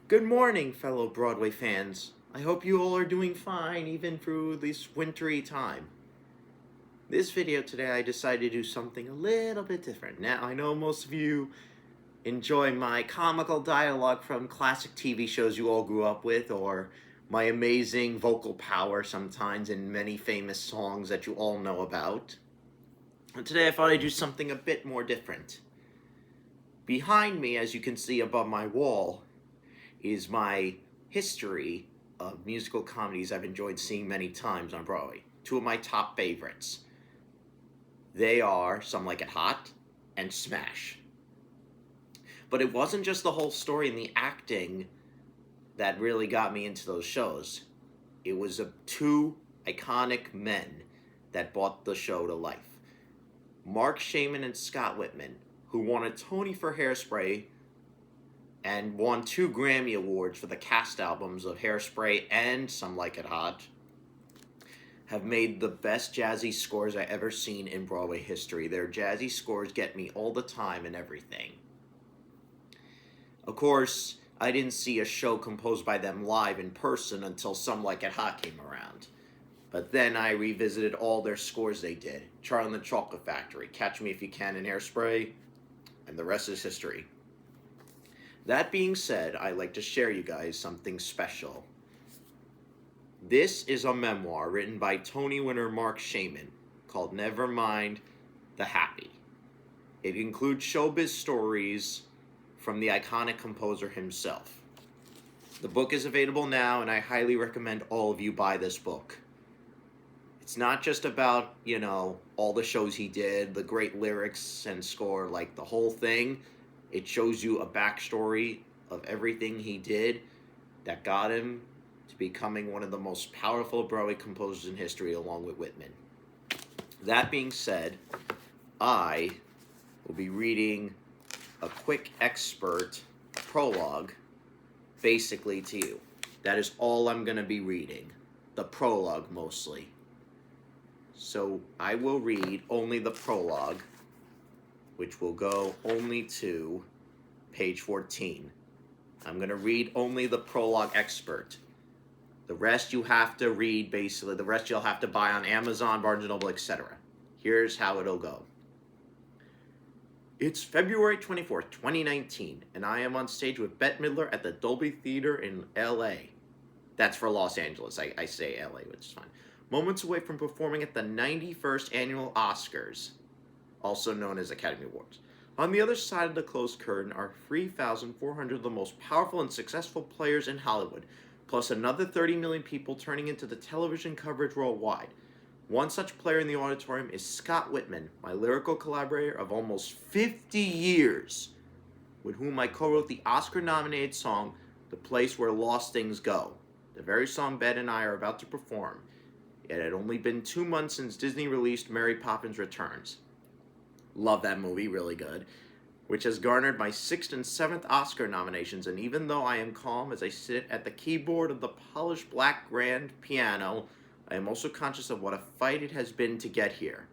Good morning, fellow Broadway fans. I hope you all are doing fine even through this wintry time. This video today I decided to do something a little bit different. Now, I know most of you enjoy my comical dialogue from classic TV shows you all grew up with, or my amazing vocal power sometimes in many famous songs that you all know about. And today I thought I'd do something a bit more different. Behind me, as you can see above my wall, is my history of musical comedies I've enjoyed seeing many times on Broadway. Two of my top favorites. They are Some Like It Hot and Smash. But it wasn't just the whole story and the acting that really got me into those shows. It was two iconic men that brought the show to life. Mark Shaman and Scott Whitman, who won a Tony for Hairspray and won 2 Grammy Awards for the cast albums of Hairspray and Some Like It Hot, have made the best jazzy scores I ever seen in Broadway history. Their jazzy scores get me all the time and everything. Of course, I didn't see a show composed by them live in person until Some Like It Hot came around. But then I revisited all their scores they did. Charlie and the Chocolate Factory, Catch Me If You Can in Hairspray, and the rest is history. That being said, I'd like to share you guys something special. This is a memoir written by Tony winner Mark Shaman called Never Mind the Happy. It includes showbiz stories from the iconic composer himself. The book is available now, and I highly recommend all of you buy this book. It's not just about, all the shows he did, the great lyrics and score, like the whole thing. It shows you a backstory of everything he did that got him to becoming one of the most powerful Broadway composers in history, along with Whitman. That being said, I will be reading a quick expert prologue basically to you. That is all I'm going to be reading. The prologue mostly. So I will read only the prologue, which will go only to page 14. I'm going to read only the prologue expert. The rest you have to read, basically. The rest you'll have to buy on Amazon, Barnes & Noble, etc. Here's how it'll go. It's February 24th, 2019, and I am on stage with Bette Midler at the Dolby Theater in L.A. That's for Los Angeles. I say L.A., which is fine. Moments away from performing at the 91st Annual Oscars, also known as Academy Awards. On the other side of the closed curtain are 3,400 of the most powerful and successful players in Hollywood, plus another 30 million people turning into the television coverage worldwide. One such player in the auditorium is Scott Whitman, my lyrical collaborator of almost 50 years, with whom I co-wrote the Oscar-nominated song, The Place Where Lost Things Go, the very song Bette and I are about to perform. It had only been 2 months since Disney released Mary Poppins Returns. Love that movie, really good. Which has garnered my 6th and 7th Oscar nominations, and even though I am calm as I sit at the keyboard of the polished black grand piano, I am also conscious of what a fight it has been to get here.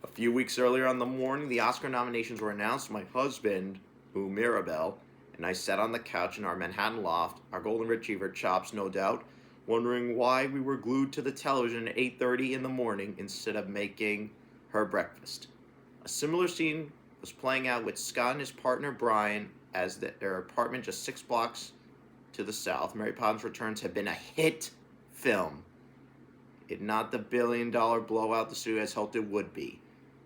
A few weeks earlier on the morning the Oscar nominations were announced, my husband, Boo Mirabelle, and I sat on the couch in our Manhattan loft, our golden retriever Chops, no doubt, wondering why we were glued to the television at 8:30 in the morning instead of making her breakfast. A similar scene was playing out with Scott and his partner Brian as their apartment just 6 blocks to the south. Mary Poppins Returns had been a hit film. It not the billion-dollar blowout the studio has hoped it would be.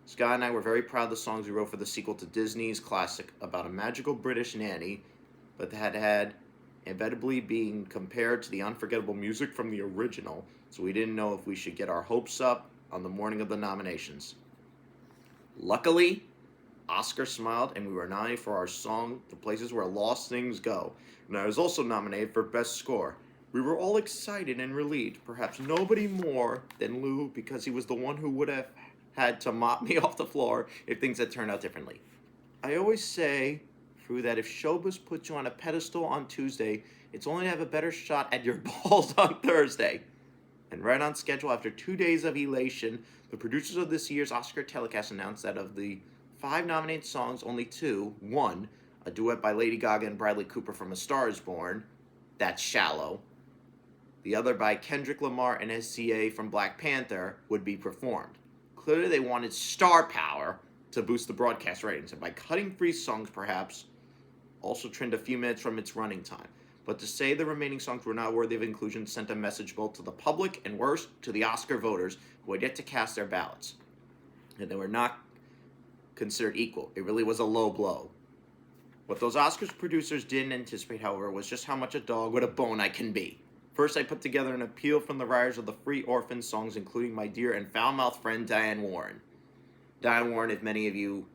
Scott and I were very proud of the songs we wrote for the sequel to Disney's classic about a magical British nanny, but had inevitably being compared to the unforgettable music from the original, so we didn't know if we should get our hopes up on the morning of the nominations. Luckily, Oscar smiled and we were nominated for our song, The Places Where Lost Things Go, and I was also nominated for Best Score. We were all excited and relieved, perhaps nobody more than Lou, because he was the one who would have had to mop me off the floor if things had turned out differently. I always say that if showbiz puts you on a pedestal on Tuesday, it's only to have a better shot at your balls on Thursday. And right on schedule, after 2 days of elation, the producers of this year's Oscar telecast announced that of the 5 nominated songs, only 2 won, A duet by Lady Gaga and Bradley Cooper from A Star Is Born, that's shallow. The other by Kendrick Lamar and SCA from Black Panther would be performed. Clearly they wanted star power to boost the broadcast ratings, and by cutting free songs perhaps also trimmed a few minutes from its running time. But to say the remaining songs were not worthy of inclusion sent a message both to the public and worse, to the Oscar voters who had yet to cast their ballots. And they were not considered equal. It really was a low blow. What those Oscars producers didn't anticipate, however, was just how much a dog with a bone I can be. First, I put together an appeal from the writers of the Free Orphan songs, including my dear and foul-mouthed friend Diane Warren. Diane Warren, if many of you,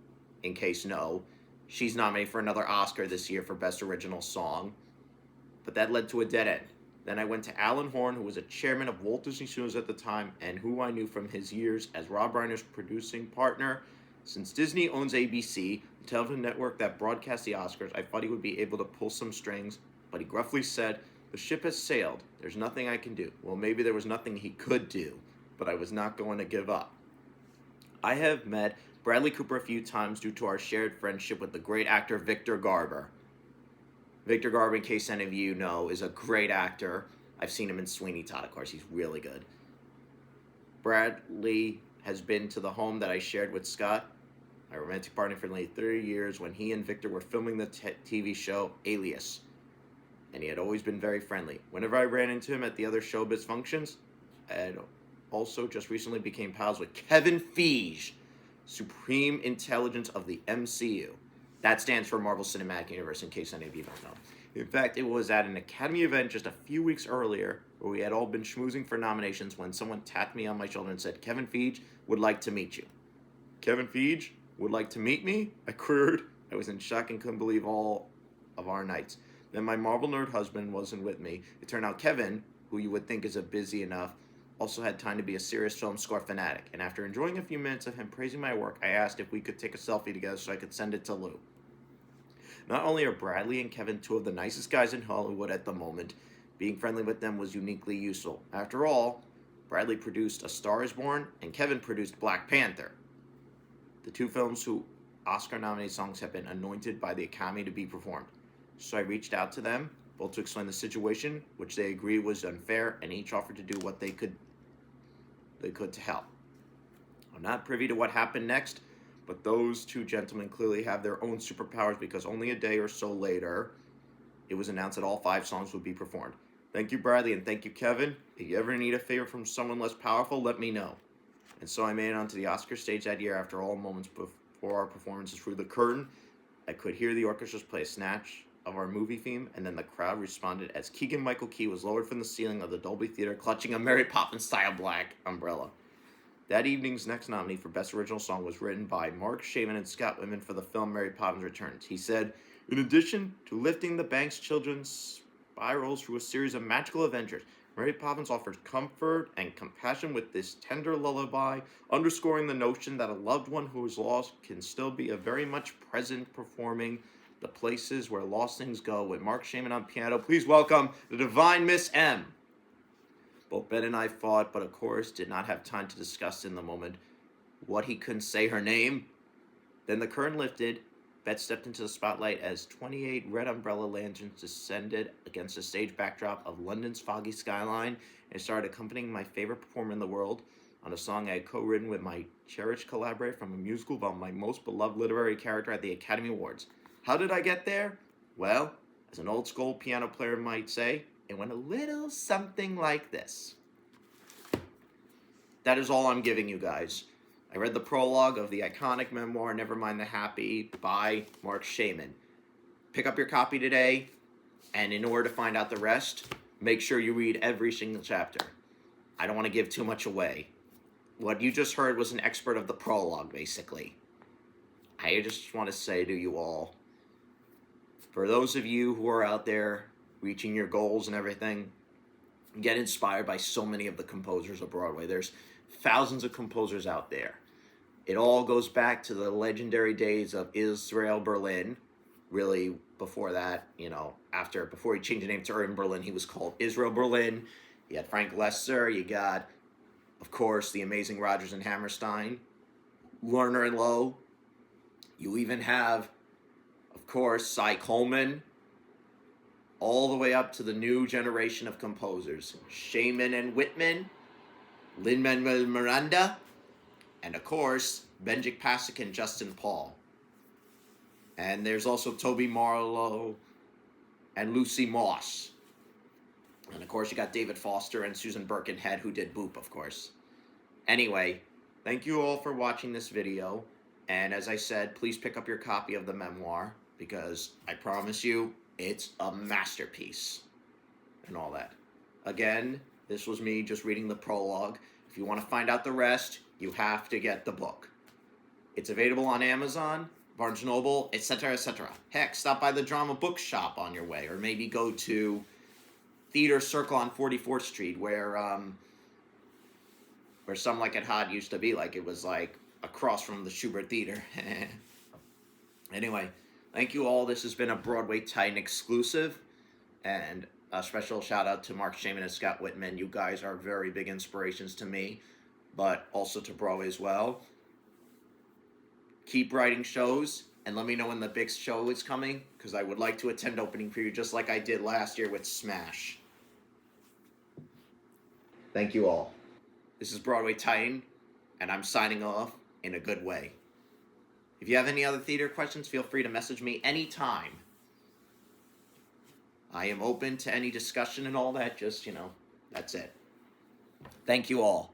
in case know, she's nominated for another Oscar this year for Best Original Song. But that led to a dead end. Then I went to Alan Horn, who was a chairman of Walt Disney Studios at the time, and who I knew from his years as Rob Reiner's producing partner. Since Disney owns ABC, the television network that broadcasts the Oscars, I thought he would be able to pull some strings, but he gruffly said, "The ship has sailed. There's nothing I can do." Well, maybe there was nothing he could do, but I was not going to give up. I have met Bradley Cooper a few times due to our shared friendship with the great actor Victor Garber. Victor Garber, in case any of you know, is a great actor. I've seen him in Sweeney Todd, of course. He's really good. Bradley has been to the home that I shared with Scott, my romantic partner for nearly 30 years, when he and Victor were filming the TV show Alias. And he had always been very friendly. Whenever I ran into him at the other showbiz functions, I had also just recently became pals with Kevin Feige, Supreme Intelligence of the MCU. That stands for Marvel Cinematic Universe, in case any of you don't know. In fact, it was at an Academy event just a few weeks earlier where we had all been schmoozing for nominations when someone tapped me on my shoulder and said, "Kevin Feige would like to meet you." Kevin Feige would like to meet me? I queried. I was in shock and couldn't believe all of our nights. Then my Marvel nerd husband wasn't with me. It turned out Kevin, who you would think is a busy enough, also had time to be a serious film score fanatic. And after enjoying a few minutes of him praising my work, I asked if we could take a selfie together so I could send it to Lou. Not only are Bradley and Kevin two of the nicest guys in Hollywood at the moment, being friendly with them was uniquely useful. After all, Bradley produced A Star Is Born and Kevin produced Black Panther, the two films whose Oscar-nominated songs have been anointed by the Academy to be performed. So I reached out to them, both to explain the situation, which they agreed was unfair, and each offered to do what they could to help. I'm not privy to what happened next, but those two gentlemen clearly have their own superpowers, because only a day or so later, it was announced that all 5 songs would be performed. Thank you, Bradley, and thank you, Kevin. If you ever need a favor from someone less powerful, let me know. And so I made it onto the Oscar stage that year. After all moments before our performances through the curtain, I could hear the orchestras play a snatch of our movie theme, and then the crowd responded as Keegan-Michael Key was lowered from the ceiling of the Dolby Theater, clutching a Mary Poppins-style black umbrella. That evening's next nominee for Best Original Song was written by Mark Shaman and Scott Whitman for the film Mary Poppins Returns. He said, "In addition to lifting the Banks children's spirals through a series of magical adventures, Mary Poppins offers comfort and compassion with this tender lullaby, underscoring the notion that a loved one who is lost can still be a very much present, performing the places where lost things go." With Mark Shaman on piano, please welcome the divine Miss M. Both Ben and I fought, but of course did not have time to discuss in the moment what he couldn't say her name. Then the curtain lifted. Bet stepped into the spotlight as 28 red umbrella lanterns descended against the stage backdrop of London's foggy skyline and started accompanying my favorite performer in the world on a song I had co-written with my cherished collaborator from a musical about my most beloved literary character at the Academy Awards. How did I get there? Well, as an old school piano player might say, it went a little something like this. That is all I'm giving you guys. I read the prologue of the iconic memoir, Nevermind the Happy, by Mark Shaman. Pick up your copy today, and in order to find out the rest, make sure you read every single chapter. I don't want to give too much away. What you just heard was an expert of the prologue, basically. I just want to say to you all, for those of you who are out there reaching your goals and everything, get inspired by so many of the composers of Broadway. There's thousands of composers out there. It all goes back to the legendary days of Israel Berlin. Really, before that, before he changed the name to Irving Berlin, he was called Israel Berlin. You had Frank Lesser. You got, of course, the amazing Rodgers and Hammerstein, Lerner and Lowe. You even have, of course, Cy Coleman, all the way up to the new generation of composers, Shaman and Whitman, Lin-Manuel Miranda, and of course, Benjik Pasek and Justin Paul. And there's also Toby Marlowe and Lucy Moss. And of course, you got David Foster and Susan Birkenhead, who did Boop, of course. Anyway, thank you all for watching this video. And as I said, please pick up your copy of the memoir, because I promise you, it's a masterpiece. And all that. Again, this was me just reading the prologue. If you want to find out the rest, you have to get the book. It's available on Amazon, Barnes & Noble, etc., etc. Heck, stop by the Drama Bookshop on your way, or maybe go to Theater Circle on 44th Street, where Some Like It Hot used to be. Like, it was like across from the Schubert Theater. Anyway, thank you all. This has been a Broadway Titan exclusive, and a special shout out to Mark Shaman and Scott Whitman. You guys are very big inspirations to me, but also to Broadway as well. Keep writing shows, and let me know when the big show is coming, because I would like to attend opening for you, just like I did last year with Smash. Thank you all. This is Broadway Titan, and I'm signing off in a good way. If you have any other theater questions, feel free to message me anytime. I am open to any discussion and all that, just, that's it. Thank you all.